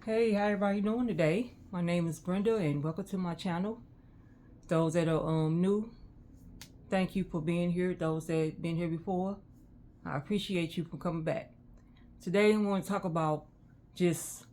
Hey, how everybody doing today? My name is Brenda and welcome to my channel. Those that are new, thank you for being here. Those that been here before, I appreciate you for coming back. Today I want to talk about just,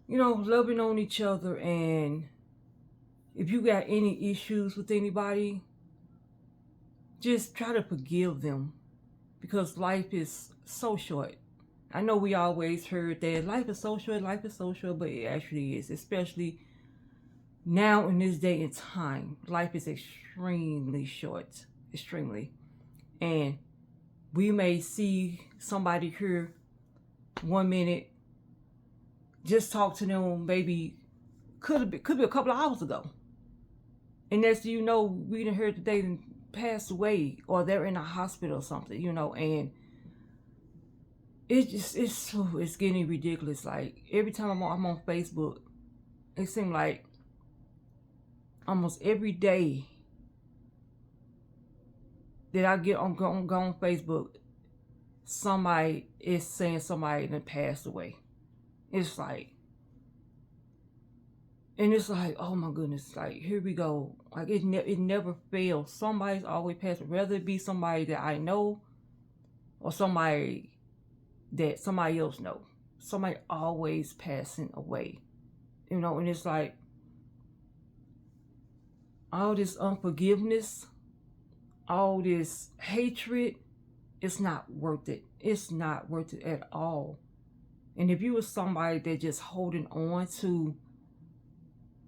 loving on each other, and if you got any issues with anybody, just try to forgive them because life is so short. I know we always heard that life is so short, but it actually is, especially now in this day and time. Life is extremely short, extremely. And we may see somebody here 1 minute, just talk to them maybe could be a couple of hours ago. And next we done heard that they passed away or they're in a hospital or something, and it's getting ridiculous. Like every time I'm on Facebook, it seems like almost every day that I get on Facebook, somebody is saying somebody that passed away. It's like, and it's like, oh my goodness, like here we go. Like it never fails. Somebody's always passing, whether it be somebody that I know or somebody that somebody else know. Somebody always passing away, and it's like all this unforgiveness, all this hatred, it's not worth it. It's not worth it at all. And if you were somebody that just holding on to,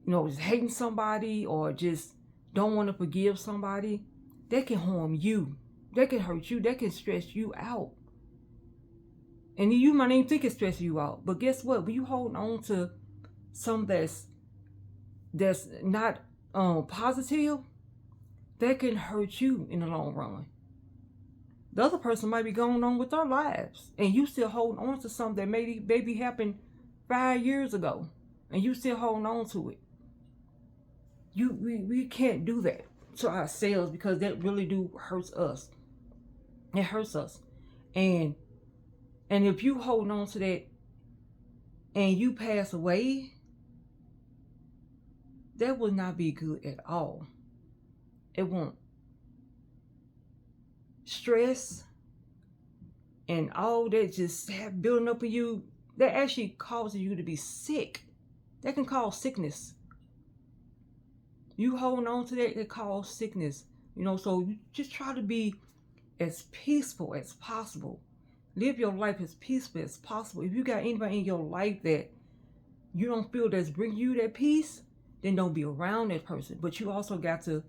just hating somebody or just don't want to forgive somebody, they can harm you. They can hurt you. They can stress you out. And you might even think it's stressing you out. But guess what? When you hold on to something that's not positive, that can hurt you in the long run. The other person might be going on with their lives, and you still holding on to something that maybe happened 5 years ago, and you still holding on to it. We can't do that to ourselves because that really hurts us. It hurts us, and if you hold on to that, and you pass away, that will not be good at all. It won't. Stress and all that just have building up in you, that actually causes you to be sick. That can cause sickness. You hold on to that, it causes sickness. So you just try to be as peaceful as possible. Live your life as peaceful as possible. If you got anybody in your life that you don't feel that's bringing you that peace, then don't be around that person. But you also got to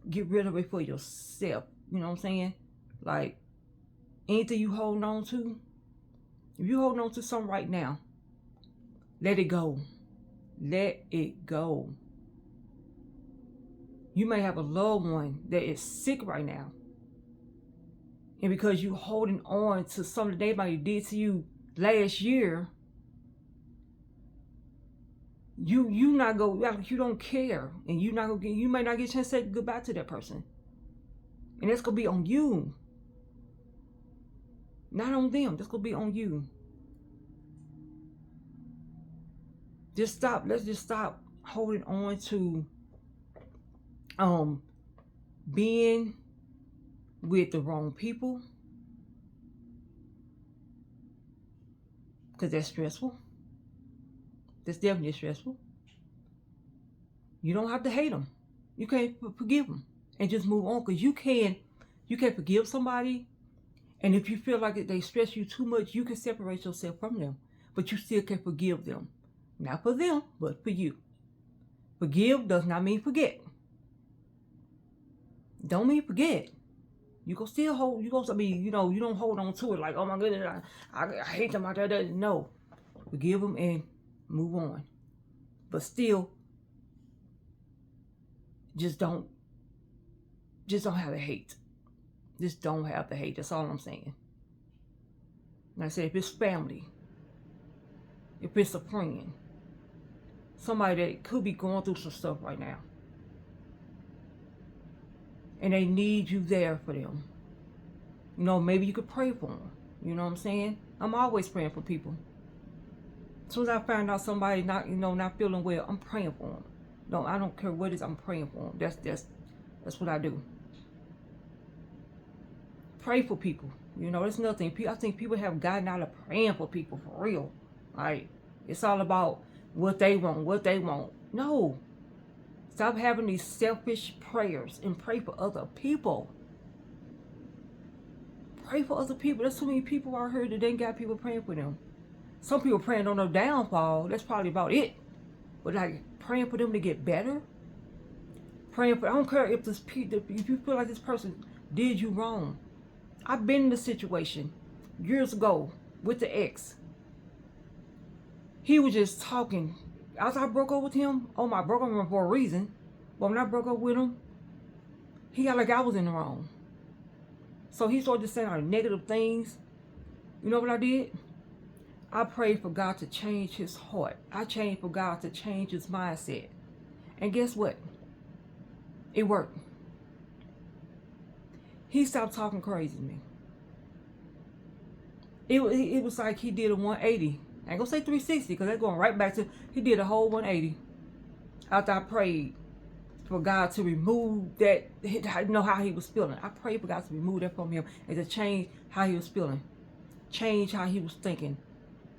get rid of it for yourself. You know what I'm saying? Like anything you hold on to, if you hold on to something right now, let it go. Let it go. You may have a loved one that is sick right now, and because you holding on to something they might have did to you last year, you not go, like you don't care, and you might not get a chance to say goodbye to that person, and that's gonna be on you, not on them. That's gonna be on you. Just stop. Let's just stop holding on to being with the wrong people, because that's stressful. That's definitely stressful. You don't have to hate them. You can't forgive them and just move on, because you can forgive somebody, and if you feel like they stress you too much, you can separate yourself from them, but you still can forgive them. Not for them, but for you. Forgive does not mean forget. Don't mean forget. You can still hold. You don't hold on to it like, oh my goodness, I hate them. No, forgive them and move on. But still, just don't have the hate. Just don't have the hate. That's all I'm saying. Like I said, if it's family, if it's a friend, somebody that could be going through some stuff right now, and they need you there for them, maybe you could pray for them. You know what I'm saying? I'm always praying for people. As soon as I find out somebody not feeling well, I'm praying for them. No, I don't care what it is, I'm praying for them. That's what I do. Pray for people. That's nothing. I think people have gotten out of praying for people for real. Like, it's all about what they want. No. Stop having these selfish prayers and pray for other people. Pray for other people. There's so many people out here that ain't got people praying for them. Some people praying on their downfall. That's probably about it. But like praying for them to get better. I don't care if you feel like this person did you wrong. I've been in this situation years ago with the ex. He was just talking. After I broke up with him, I broke up with him for a reason. But when I broke up with him, he got like I was in the wrong. So he started saying like negative things. You know what I did? I prayed for God to change his heart. I prayed for God to change his mindset. And guess what? It worked. He stopped talking crazy to me. It was like he did a 180. I ain't gonna say 360 because they're going right back to, he did a whole 180 after I prayed for God to remove that, how he was feeling. I prayed for God to remove that from him and to change how he was feeling, change how he was thinking,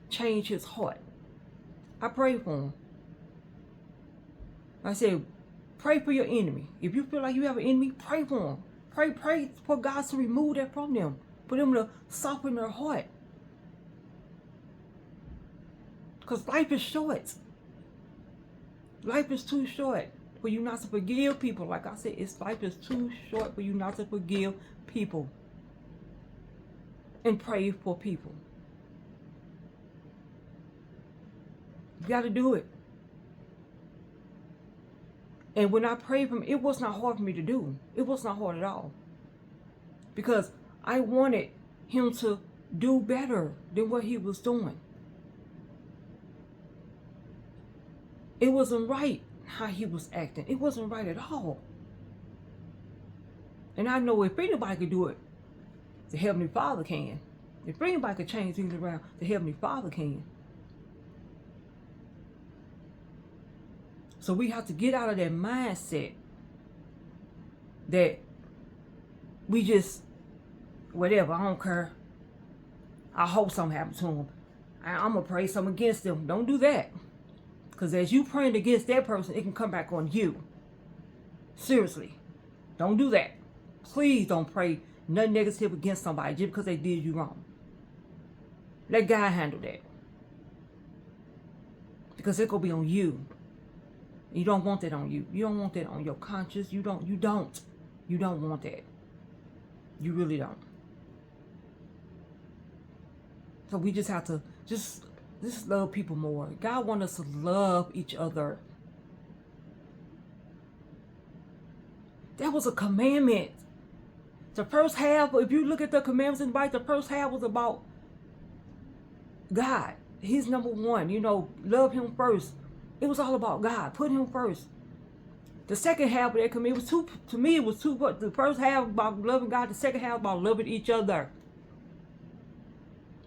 change his heart. I prayed for him. I said, pray for your enemy. If you feel like you have an enemy, pray for him. Pray for God to remove that from them, for them to soften their heart. Because life is short. Life is too short for you not to forgive people. Like I said, life is too short for you not to forgive people and pray for people. You got to do it. And when I prayed for him, it was not hard for me to do. It was not hard at all. Because I wanted him to do better than what he was doing. It wasn't right how he was acting. It wasn't right at all. And I know if anybody could do it, the Heavenly Father can. If anybody could change things around, the Heavenly Father can. So we have to get out of that mindset that we just, whatever, I don't care. I hope something happens to them. I'm going to pray something against them. Don't do that. Because as you praying against that person, it can come back on you. Seriously. Don't do that. Please don't pray nothing negative against somebody just because they did you wrong. Let God handle that. Because it's going to be on you. You don't want that on you. You don't want that on your conscience. You don't want that. You really don't. So we just have to just love people more. God wants us to love each other. That was a commandment. The first half, if you look at the commandments in the Bible, the first half was about God. He's number one. Love him first. It was all about God. Put him first. The second half of that commandment was to me, it was two. The first half about loving God. The second half about loving each other.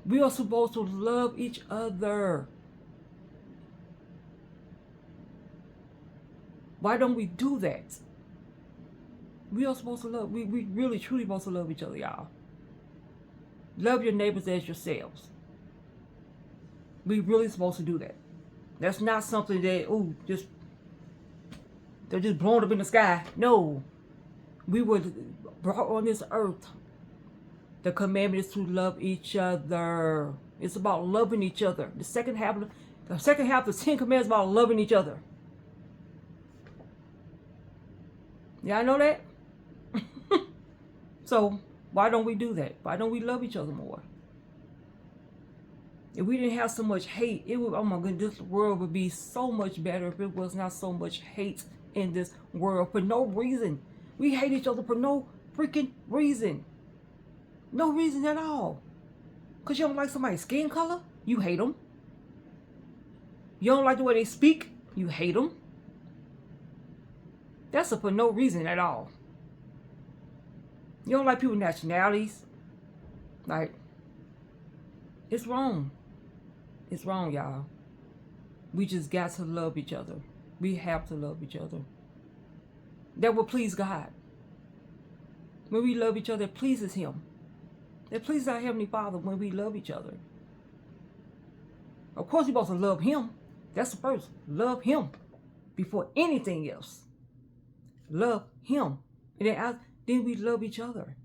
We are supposed to love each other. Why don't we do that? We are supposed to love. We really, truly supposed to love each other, y'all. Love your neighbors as yourselves. We really supposed to do that. That's not something that, they're just blown up in the sky. No. We were brought on this earth. The commandment is to love each other. It's about loving each other. The second half of the 10 commandments is about loving each other. Y'all know that? So, why don't we do that? Why don't we love each other more? If we didn't have so much hate, it would, oh my goodness, this world would be so much better if it was not so much hate in this world for no reason. We hate each other for no freaking reason. No reason at all. Because you don't like somebody's skin color? You hate them. You don't like the way they speak? You hate them. That's for no reason at all. You don't like people's nationalities? Like, it's wrong. It's wrong, y'all. We just got to love each other. We have to love each other. That will please God. When we love each other, it pleases Him. It pleases our Heavenly Father when we love each other. Of course, we're supposed to love Him. That's the first. Love Him before anything else. Love Him. And then we love each other.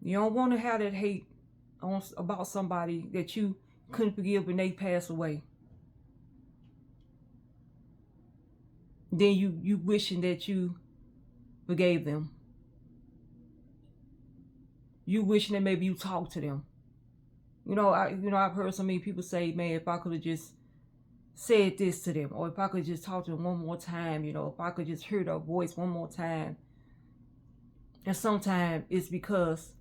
You don't want to have that hate about somebody that you couldn't forgive when they passed away. Then you wishing that you forgave them. You wishing that maybe you talked to them. I've heard so many people say, man, if I could have just said this to them, or if I could just talk to them one more time, if I could just hear their voice one more time. And sometimes it's because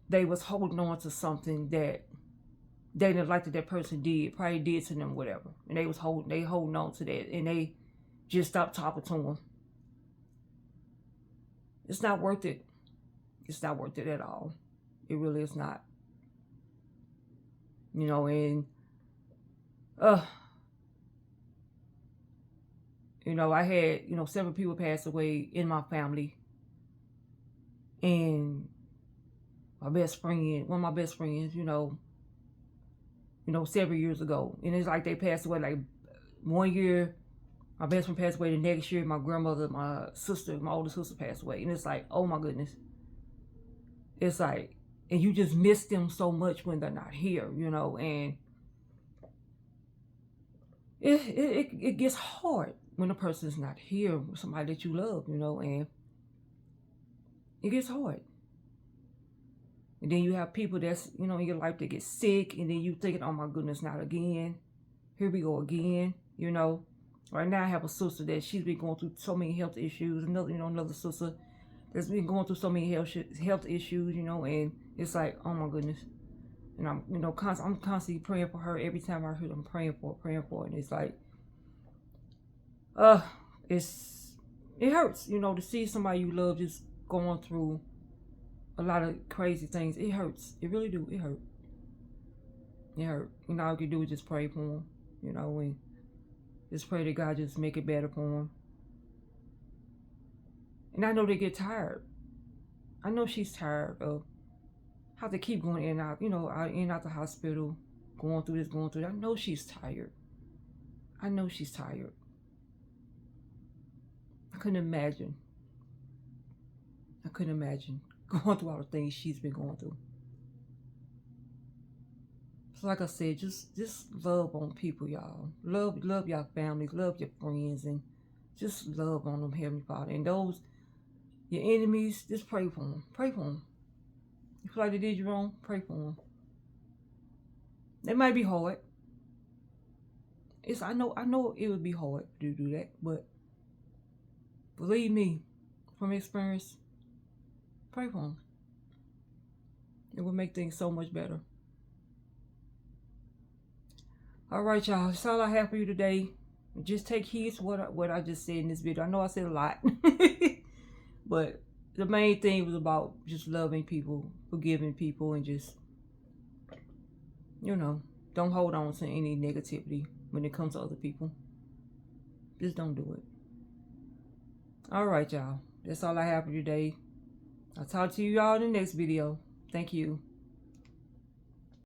they was holding on to something that they didn't like that person probably did to them, whatever. And they holding on to that, and they just stopped talking to them. It's not worth it. It's not worth it at all. It really is not. And I had, several people pass away in my family. And one of my best friends, several years ago. And it's like they passed away like 1 year. My best friend passed away the next year. My grandmother, my older sister passed away. And it's like, oh my goodness. It's like, and you just miss them so much when they're not here, and it gets hard when a person's not here with somebody that you love, and it gets hard. And then you have people that's, in your life that get sick, and then you thinking, oh my goodness, not again. Here we go again, Right now I have a sister that she's been going through so many health issues. Another sister that's been going through so many health issues, and it's like, oh my goodness. And I'm, I'm constantly praying for her. Every time I hear them praying for her. And it's like, it hurts, to see somebody you love just going through a lot of crazy things. It hurts. It really do. It hurt. It hurt. All you can do is just pray for them, and just pray that God just make it better for them. And I know they get tired. I know she's tired of how to keep going in and out, in and out the hospital, going through this, going through that. I know she's tired. I couldn't imagine going through all the things she's been going through. So like I said, just love on people, y'all. Love your families, love your friends, and just love on them, Heavenly Father. And those, your enemies, just pray for them. Pray for them. You feel like they did you wrong, pray for them. It might be hard. I know it would be hard to do that, but believe me, from experience, pray for them. It will make things so much better. All right, y'all. That's all I have for you today. Just take heed to what I just said in this video. I know I said a lot, but the main thing was about just loving people, forgiving people, and just, don't hold on to any negativity when it comes to other people. Just don't do it. All right, y'all. That's all I have for you today. I'll talk to you all in the next video. Thank you.